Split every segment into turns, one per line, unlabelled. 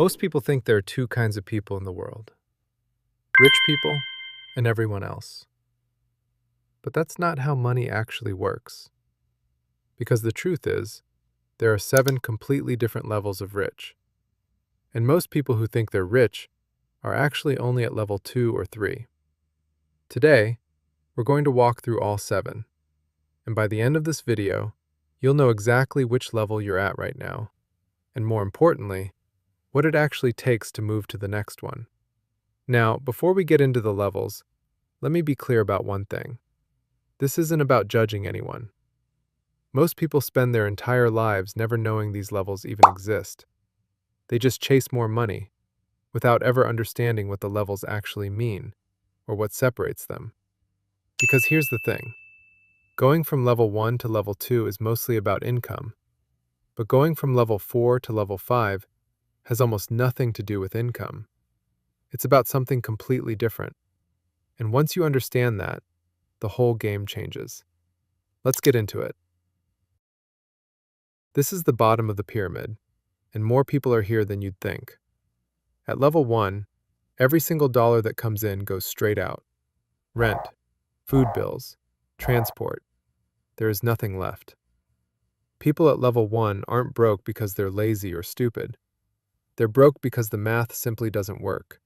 Most people think there are two kinds of people in the world: rich people and everyone else. But that's not how money actually works. Because the truth is, there are 7 completely different levels of rich. And most people who think they're rich are actually only at level 2 or 3. Today, we're going to walk through all 7. And by the end of this video, you'll know exactly which level you're at right now. And more importantly, what it actually takes to move to the next one. Now, before we get into the levels, let me be clear about one thing. This isn't about judging anyone. Most people spend their entire lives never knowing these levels even exist. They just chase more money, without ever understanding what the levels actually mean, or what separates them. Because here's the thing. Going from level 1 to level 2 is mostly about income, but going from level 4 to level 5 has almost nothing to do with income. It's about something completely different. And once you understand that, the whole game changes. Let's get into it. This is the bottom of the pyramid, and more people are here than you'd think. At level 1, every single dollar that comes in goes straight out. Rent, food bills, transport. There is nothing left. People at level 1 aren't broke because they're lazy or stupid. They're broke because the math simply doesn't work.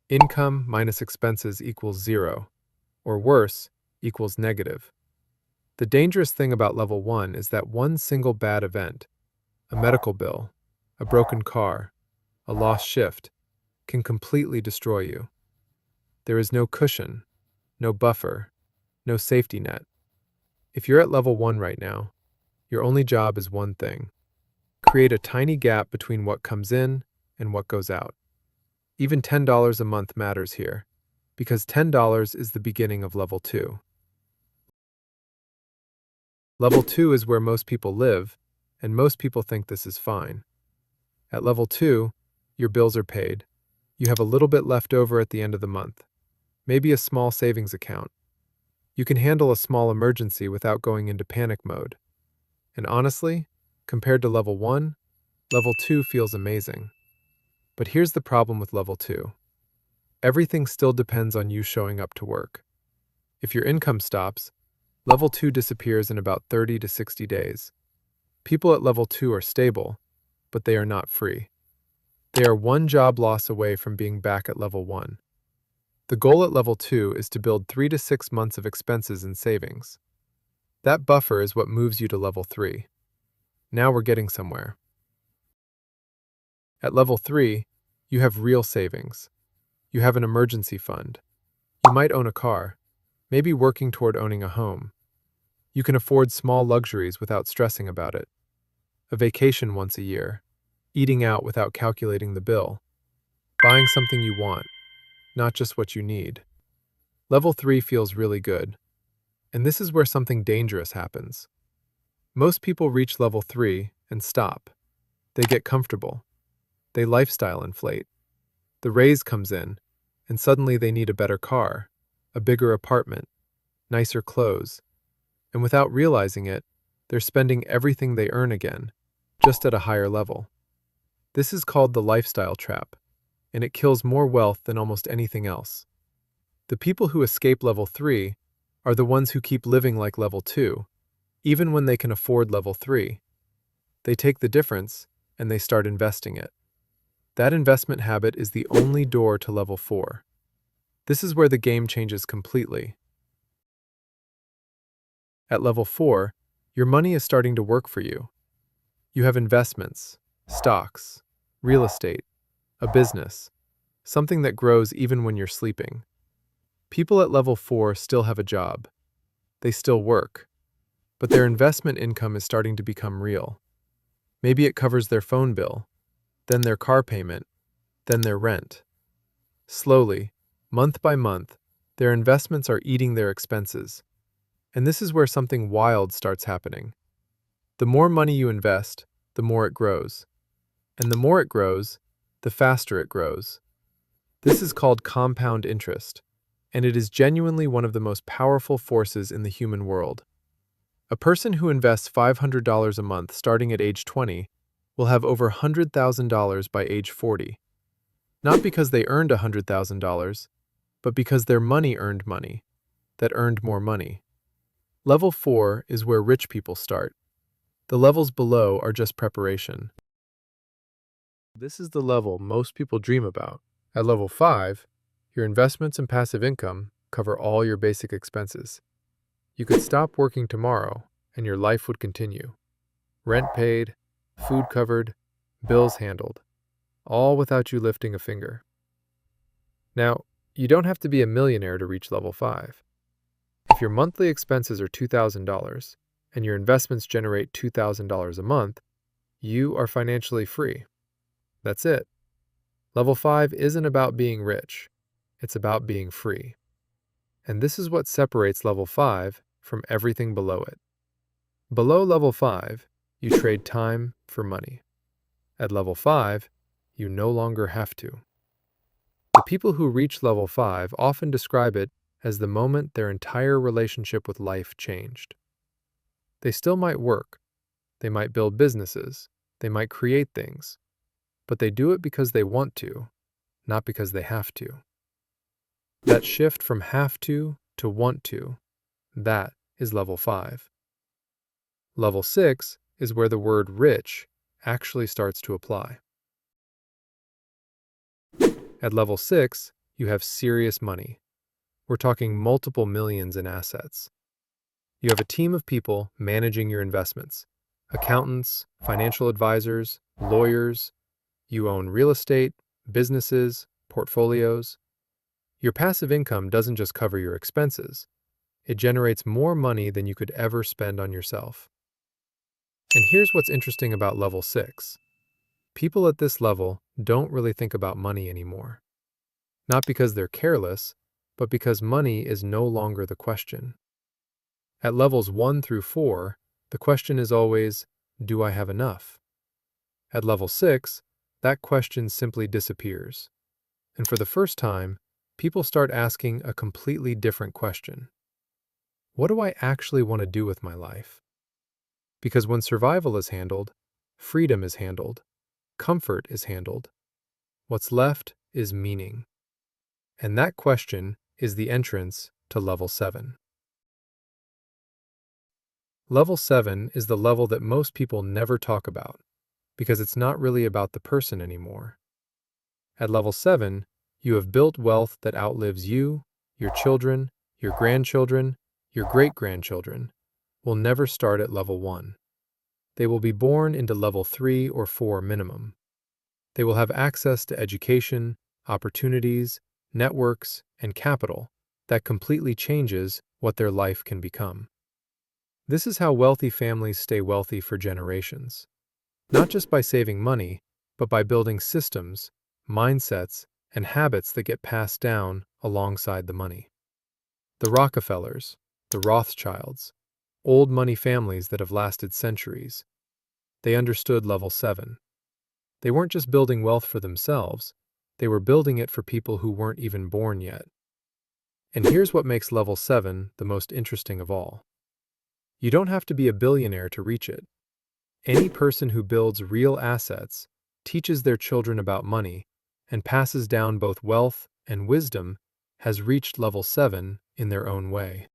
Income minus expenses equals 0, or worse, equals negative. The dangerous thing about level 1 is that one single bad event, a medical bill, a broken car, a lost shift, can completely destroy you. There is no cushion, no buffer, no safety net. If you're at level 1 right now, your only job is one thing: create a tiny gap between what comes in and what goes out. Even $10 a month matters here, because $10 is the beginning of level 2. Level 2 is where most people live, and most people think this is fine. At level 2, your bills are paid. You have a little bit left over at the end of the month, maybe a small savings account. You can handle a small emergency without going into panic mode. And honestly, compared to level 1, level 2 feels amazing. But here's the problem with level 2. Everything still depends on you showing up to work. If your income stops, level 2 disappears in about 30 to 60 days. People at level 2 are stable, but they are not free. They are one job loss away from being back at level 1. The goal at level 2 is to build 3 to 6 months of expenses and savings. That buffer is what moves you to level 3. Now we're getting somewhere. At level 3, you have real savings. You have an emergency fund. You might own a car, maybe working toward owning a home. You can afford small luxuries without stressing about it. A vacation once a year, eating out without calculating the bill, buying something you want, not just what you need. Level 3 feels really good. And this is where something dangerous happens. Most people reach level 3 and stop. They get comfortable. They lifestyle inflate. The raise comes in, and suddenly they need a better car, a bigger apartment, nicer clothes. And without realizing it, they're spending everything they earn again, just at a higher level. This is called the lifestyle trap, and it kills more wealth than almost anything else. The people who escape level 3 are the ones who keep living like level 2, even when they can afford level 3. They take the difference, and they start investing it. That investment habit is the only door to level 4. This is where the game changes completely. At level 4, your money is starting to work for you. You have investments, stocks, real estate, a business, something that grows even when you're sleeping. People at level 4 still have a job. They still work, but their investment income is starting to become real. Maybe it covers their phone bill, then their car payment, then their rent. Slowly, month by month, their investments are eating their expenses. And this is where something wild starts happening. The more money you invest, the more it grows. And the more it grows, the faster it grows. This is called compound interest, and it is genuinely one of the most powerful forces in the human world. A person who invests $500 a month starting at age 20 will have over $100,000 by age 40, not because they earned $100,000, but because their money earned money that earned more money. Level 4 is where rich people start. The levels below are just preparation. This is the level most people dream about. At level 5, your investments and passive income cover all your basic expenses. You could stop working tomorrow and your life would continue. Rent paid, food covered, bills handled, all without you lifting a finger. Now, you don't have to be a millionaire to reach level 5. If your monthly expenses are $2,000 and your investments generate $2,000 a month, you are financially free. That's it. Level 5 isn't about being rich. It's about being free. And this is what separates level 5 from everything below it. Below level 5, you trade time for money. At level 5, you no longer have to. The people who reach level 5 often describe it as the moment their entire relationship with life changed. They still might work, they might build businesses, they might create things, but they do it because they want to, not because they have to. That shift from have to want to, that is level 5. Level 6 is where the word rich actually starts to apply. At level 6, you have serious money. We're talking multiple millions in assets. You have a team of people managing your investments, accountants, financial advisors, lawyers. You own real estate, businesses, portfolios. Your passive income doesn't just cover your expenses. It generates more money than you could ever spend on yourself. And here's what's interesting about level 6. People at this level don't really think about money anymore. Not because they're careless, but because money is no longer the question. At levels 1 through 4, the question is always, do I have enough? At level 6, that question simply disappears. And for the first time, people start asking a completely different question. What do I actually want to do with my life? Because when survival is handled, freedom is handled, comfort is handled, what's left is meaning. And that question is the entrance to level 7. Level 7 is the level that most people never talk about, because it's not really about the person anymore. At level 7, you have built wealth that outlives you, your children, your grandchildren, your great-grandchildren, will never start at level 1. They will be born into level 3 or 4 minimum. They will have access to education, opportunities, networks, and capital that completely changes what their life can become. This is how wealthy families stay wealthy for generations. Not just by saving money, but by building systems, mindsets, and habits that get passed down alongside the money. The Rockefellers, the Rothschilds, old money families that have lasted centuries. They understood level 7. They weren't just building wealth for themselves, they were building it for people who weren't even born yet. And here's what makes level 7 the most interesting of all. You don't have to be a billionaire to reach it. Any person who builds real assets, teaches their children about money, and passes down both wealth and wisdom has reached level 7 in their own way.